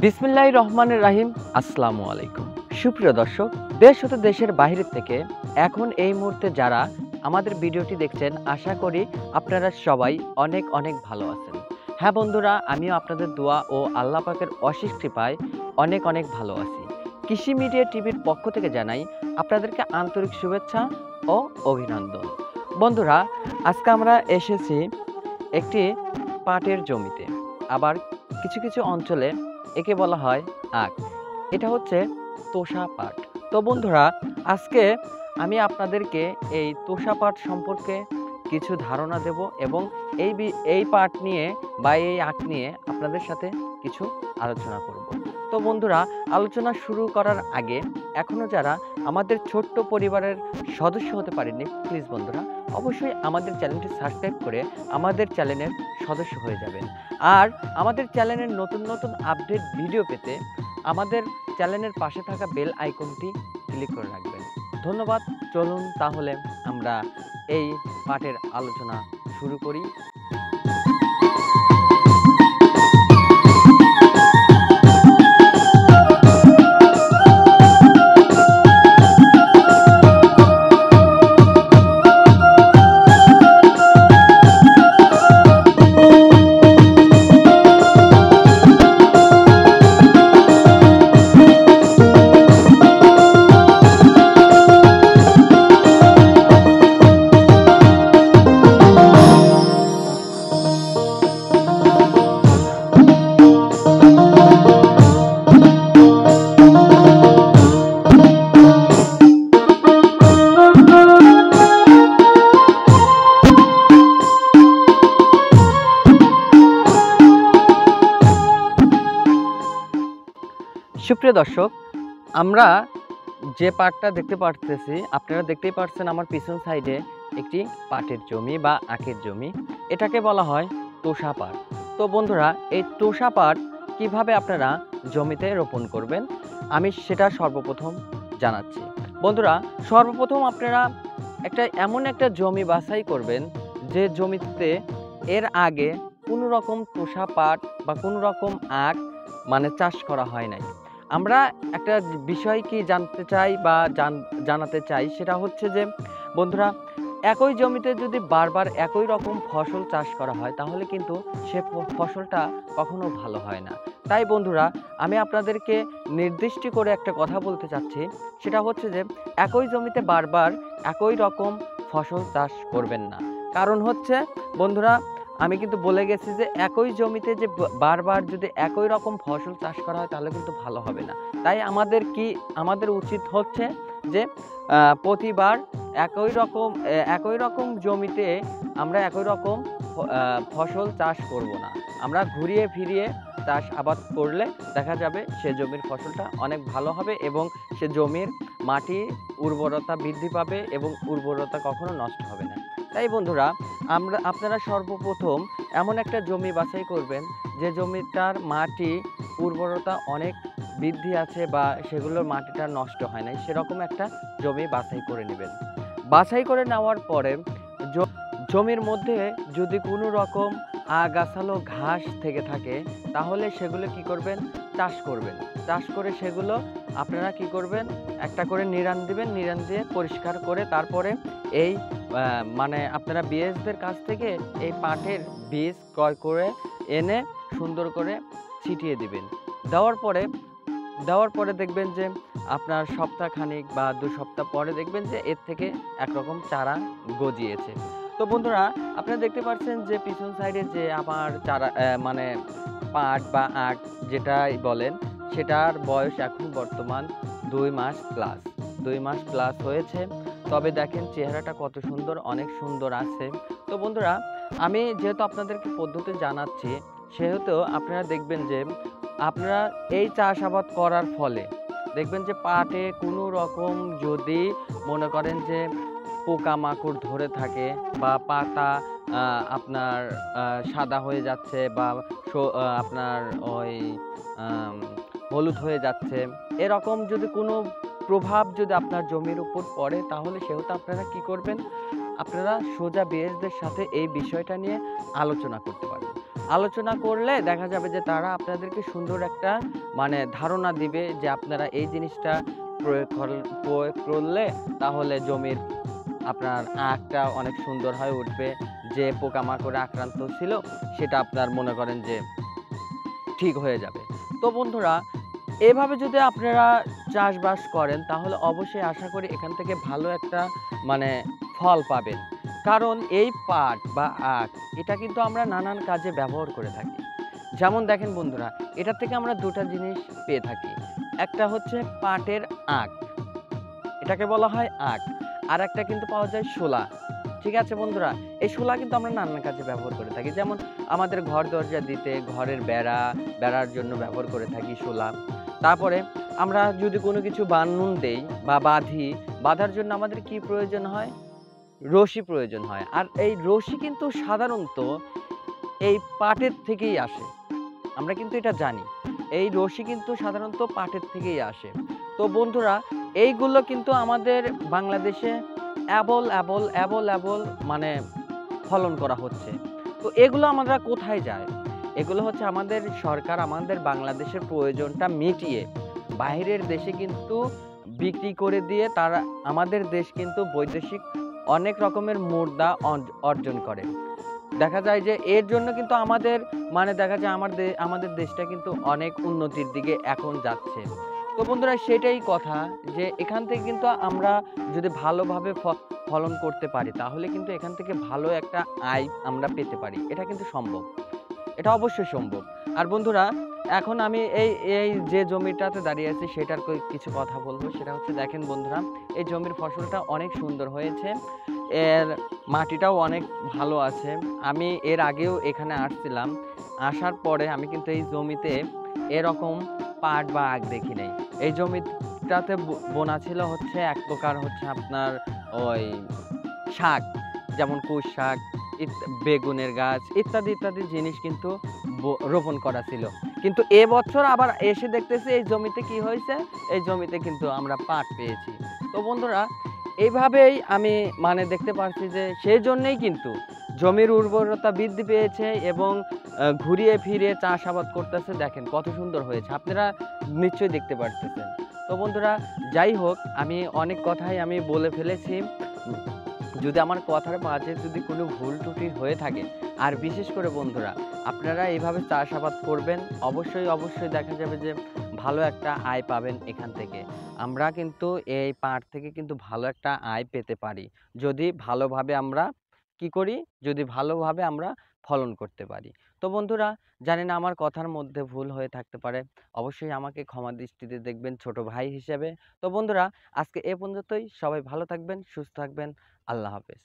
বিসমিল্লাহির রহমানির রাহিম। আসসালামু আলাইকুম। সুপ্রিয় দর্শক, দেশ ও দেশের বাইরে থেকে এখন এই মুহূর্তে যারা আমাদের ভিডিওটি দেখছেন, আশা করি আপনারা সবাই অনেক অনেক ভালো আছেন। হ্যাঁ বন্ধুরা, আমিও আপনাদের দোয়া ও আল্লাহ পাকের অশেষ কৃপায় অনেক অনেক ভালো আছি। কৃষি মিডিয়া টিভির পক্ষ থেকে জানাই আপনাদেরকে আন্তরিক শুভেচ্ছা ও অভিনন্দন। বন্ধুরা, আজকে আমরা এসেছি একটি পাটের জমিতে। আবার কিছু কিছু অঞ্চলে একে বলা হয় আখ। এটা হচ্ছে তোষা পাট। তো বন্ধুরা, আজকে আমি আপনাদেরকে এই তোষা পাট সম্পর্কে কিছু ধারণা দেব এবং এই পাট নিয়ে বা এই আখ নিয়ে আপনাদের সাথে কিছু আলোচনা করব। তো বন্ধুরা, আলোচনা শুরু করার আগে এখনও যারা আমাদের ছোট্ট পরিবারের সদস্য হতে পারেননি, প্লিজ বন্ধুরা অবশ্যই আমাদের চ্যানেলটি সাবস্ক্রাইব করে আমাদের চ্যানেলের সদস্য হয়ে যাবেন। আর আমাদের চ্যানেলের নতুন নতুন আপডেট ভিডিও পেতে আমাদের চ্যানেলের পাশে থাকা বেল আইকনটি ক্লিক করে রাখবেন। ধন্যবাদ। চলুন তাহলে আমরা এই পাঠের আলোচনা শুরু করি। সুপ্রিয় দর্শক, আমরা যে পাটটা দেখতে পারতেছি, আপনারা দেখতেই পাচ্ছেন আমার পিছন সাইডে একটি পাটের জমি বা আখের জমি। এটাকে বলা হয় তোষা পাট। তো বন্ধুরা, এই তোষা পাট কীভাবে আপনারা জমিতে রোপণ করবেন আমি সেটা সর্বপ্রথম জানাচ্ছি। বন্ধুরা, সর্বপ্রথম আপনারা এমন একটা জমি বাছাই করবেন যে জমিতে এর আগে কোনো রকম তোষা পাট বা কোনো রকম আখ চাষ করা হয় নাই। আমরা একটা বিষয় কি জানতে চাই বা জানাতে চাই, সেটা হচ্ছে যে বন্ধুরা, একই জমিতে যদি বারবার একই রকম ফসল চাষ করা হয় তাহলে কিন্তু সে ফসলটা কখনো ভালো হয় না। তাই বন্ধুরা, আমি আপনাদেরকে নির্দিষ্ট করে একটা কথা বলতে চাচ্ছি, সেটা হচ্ছে যে একই জমিতে বারবার একই রকম ফসল চাষ করবেন না। কারণ হচ্ছে বন্ধুরা, আমি কিন্তু বলে গেছি যে একই জমিতে যে বারবার যদি একই রকম ফসল চাষ করা হয় তাহলে কিন্তু ভালো হবে না। তাই আমাদের উচিত হচ্ছে যে প্রতিবার একই রকম জমিতে আমরা একই রকম ফসল চাষ করব না। আমরা ঘুরিয়ে ফিরিয়ে চাষ আবাদ করলে দেখা যাবে সে জমির ফসলটা অনেক ভালো হবে এবং সে জমির মাটি উর্বরতা বৃদ্ধি পাবে এবং উর্বরতা কখনো নষ্ট হবে না। তাই বন্ধুরা, আপনারা সর্বপ্রথম এমন একটা জমি বাছাই করবেন যে জমিটার মাটি উর্বরতা অনেক বৃদ্ধি আছে বা সেগুলোর মাটিটা নষ্ট হয় নাই, সেরকম একটা জমি বাছাই করে নেবেন। বাছাই করে নেওয়ার পরে জমির মধ্যে যদি কোনো রকম আগাছালো ঘাস থেকে থাকে তাহলে সেগুলো কি করবেন, চাষ করবেন। চাষ করে সেগুলো আপনারা কি করবেন, একটা করে নিড়ান দিবেন। নিড়ান দিয়ে পরিষ্কার করে তারপরে এই আপনারা বীজদের কাছ থেকে এই পাটের বীজ ক্রয় করে এনে সুন্দর করে ছিটিয়ে দিবেন। দেওয়ার পরে দেখবেন যে আপনার সপ্তাহখানিক বা 2 সপ্তাহ পরে দেখবেন যে এর থেকে একরকম চারা গজিয়েছে। তো বন্ধুরা, আপনারা দেখতে পাচ্ছেন যে পিছন সাইডে যে আমার চারা পাট বা আখ যেটাই বলেন, সেটার বয়স এখন বর্তমান 2 মাস প্লাস হয়েছে। তবে দেখেন চেহারাটা কত সুন্দর, অনেক সুন্দর আছে। তো বন্ধুরা, আমি যেহেতু আপনাদেরকে পদ্ধতি জানাচ্ছি, সেহেতু আপনারা দেখবেন যে আপনারা এই চাষাবাদ করার ফলে দেখবেন যে পাটে কোনো রকম যদি মনে করেন যে পোকামাকড় ধরে থাকে বা পাতা আপনার সাদা হয়ে যাচ্ছে বা আপনার ওই হলুদ হয়ে যাচ্ছে, এরকম যদি কোনো প্রভাব যদি আপনার জমির উপর পড়ে তাহলে সেহেতু আপনারা কি করবেন, আপনারা সোজা বিএসদের সাথে এই বিষয়টা নিয়ে আলোচনা করতে পারেন। আলোচনা করলে দেখা যাবে যে তারা আপনাদেরকে সুন্দর একটা মানে ধারণা দিবে যে আপনারা এই জিনিসটা প্রয়োগ করলে তাহলে জমির আপনার আঁখটা অনেক সুন্দর হয়ে উঠবে। যে পোকামাকড়ে আক্রান্ত ছিল সেটা আপনার মনে করেন যে ঠিক হয়ে যাবে। তো বন্ধুরা, এভাবে যদি আপনারা চাষবাস করেন তাহলে অবশ্যই আশা করি এখান থেকে ভালো একটা মানে ফল পাবেন। কারণ এই পাট বা আখ এটা কিন্তু আমরা নানান কাজে ব্যবহার করে থাকি। যেমন দেখেন বন্ধুরা, এটা থেকে আমরা ২ টা জিনিস পেয়ে থাকি। একটা হচ্ছে পাটের আখ, এটাকে বলা হয় আখ। আরেকটা কিন্তু পাওয়া যায় শোলা। ঠিক আছে বন্ধুরা? এই শোলা কিন্তু আমরা নানান কাজে ব্যবহার করে থাকি। যেমন আমাদের ঘর দরজা দিতে, ঘরের বেড়ার জন্য ব্যবহার করে থাকি শোলা। তারপরে আমরা যদি কোনো কিছু বানুন দেই বা বাঁধি, বাঁধার জন্য আমাদের কি প্রয়োজন হয়? রশি প্রয়োজন হয়। আর এই রশি কিন্তু সাধারণত এই পাটের থেকেই আসে। আমরা কিন্তু এটা জানি। এই রশি কিন্তু সাধারণত পাটের থেকেই আসে। তো বন্ধুরা, এইগুলো কিন্তু আমাদের বাংলাদেশে অ্যাবল মানে ফলন করা হচ্ছে। তো এগুলো আমরা কোথায় যায়? এগুলো হচ্ছে আমাদের সরকার আমাদের বাংলাদেশের প্রয়োজনটা মিটিয়ে বাহিরের দেশে কিন্তু বিক্রি করে দিয়ে তারা আমাদের দেশ কিন্তু বৈদেশিক অনেক রকমের মুদ্রা অর্জন করে। দেখা যায় যে এর জন্য কিন্তু আমাদের মানে দেখা যায় আমাদের দেশটা কিন্তু অনেক উন্নতির দিকে এখন যাচ্ছে। তো বন্ধুরা, সেটাই কথা যে এখান থেকে কিন্তু আমরা যদি ভালোভাবে ফলন করতে পারি তাহলে কিন্তু এখান থেকে ভালো একটা আয় আমরা পেতে পারি। এটা কিন্তু সম্ভব। এটা অবশ্যই সম্ভব। আর বন্ধুরা, এখন আমি এই যে জমিটাতে দাঁড়িয়ে আছি সেটার কিছু কথা বলবো। সেটা হচ্ছে দেখেন বন্ধুরা, এই জমির ফসলটা অনেক সুন্দর হয়েছে। এর মাটিটাও অনেক ভালো আছে। আমি এর আগেও এখানে আসছিলাম। আসার পরে আমি কিন্তু এই জমিতে এরকম পাট বা আখ দেখি নাই। এই জমিটাতে বোনা ছিল হচ্ছে এক প্রকার হচ্ছে আপনার ওই শাক, যেমন পুঁই শাক, বেগুনের গাছ ইত্যাদি জিনিস কিন্তু রোপণ করা ছিল। কিন্তু এবছর আবার এসে দেখতেছি এই জমিতে কি হয়েছে? এই জমিতে কিন্তু আমরা পাট পেয়েছি। তো বন্ধুরা, এইভাবেই আমি মানে দেখতে পাচ্ছি যে সেজন্যই কিন্তু জমির উর্বরতা বৃদ্ধি পেয়েছে এবং ঘুরিয়ে ফিরে চাষাবাদ করতেছে। দেখেন কত সুন্দর হয়েছে। আপনারা নিশ্চয়ই দেখতে পারতেছেন। তো বন্ধুরা, যাই হোক, আমি অনেক কথাই আমি বলে ফেলেছি। যদি আমার কথার মাঝে যদি কোনো ভুল ত্রুটি হয়ে থাকে, আর বিশেষ করে বন্ধুরা, আপনারা এইভাবে চাষাবাদ করবেন, অবশ্যই দেখা যাবে যে ভালো একটা আয় পাবেন এখান থেকে। আমরা কিন্তু এই পাট থেকে কিন্তু ভালো একটা আয় পেতে পারি। যদি ভালোভাবে আমরা কি করি? যদি ভালোভাবে আমরা ফলন করতে পারি। তো বন্ধুরা, জানি না আমার কথার মধ্যে ভুল হয়ে থাকতে পারে। অবশ্যই আমাকে ক্ষমা দৃষ্টিতে দেখবেন ছোট ভাই হিসেবে। তো বন্ধুরা, আজকে এ পর্যন্তই। সবাই ভালো থাকবেন, সুস্থ থাকবেন। আল্লাহ হাফেজ।